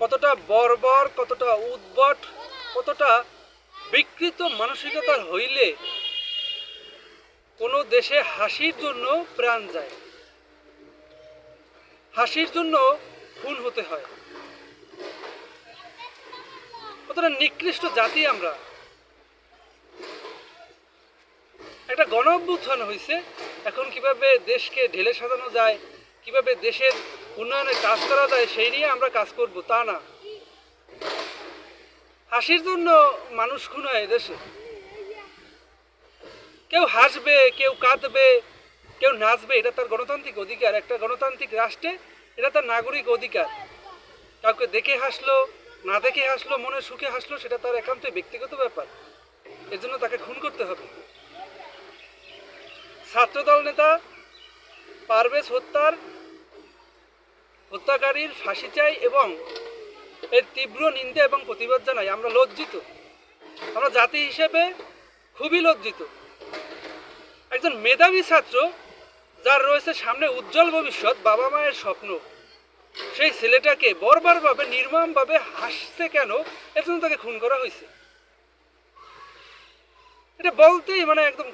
কতটা বর্বর, কতটা উদ্ভট, কতটা বিকৃত মানসিকতার হইলে কোনো দেশে হাসির জন্য প্রাণ যায়, হাসির জন্য খুন হতে হয়। কতটা নিকৃষ্ট জাতি আমরা। একটা গণ অভ্যুত্থান হয়েছে, এখন কিভাবে দেশকে ঢেলে সাজানো যায়, কিভাবে দেশের উন্নয়নে কাজ করা যায় সেই নিয়ে আমরা কাজ করব, তা না। হাসির জন্য মানুষ খুন হয় দেশে। কেউ হাসবে, কেউ কাঁদবে, কেউ নাচবে, এটা তার গণতান্ত্রিক অধিকার। একটা গণতান্ত্রিক রাষ্ট্রে এটা তার নাগরিক অধিকার। কাউকে দেখে হাসলো, না দেখে হাসলো, মনে সুখে হাসলো, সেটা তার একান্তই ব্যক্তিগত ব্যাপার। এর জন্য তাকে খুন করতে হবে। ছাত্রদল নেতা পারভেজ হত্যাকারীর ফাঁসি চাই এবং এর তীব্র নিন্দা এবং প্রতিবাদ জানাই। আমরা লজ্জিত, আমরা জাতি হিসেবে খুবই লজ্জিত। একজন মেধাবী ছাত্র, যার রয়েছে সামনে উজ্জ্বল ভবিষ্যৎ, বাবা মায়ের স্বপ্ন, সেই ছেলেটাকে বর্বরভাবে, নির্মমভাবে হাসছে কেন, এর জন্য তাকে খুন করা হয়েছে। এটা বলতেই একদম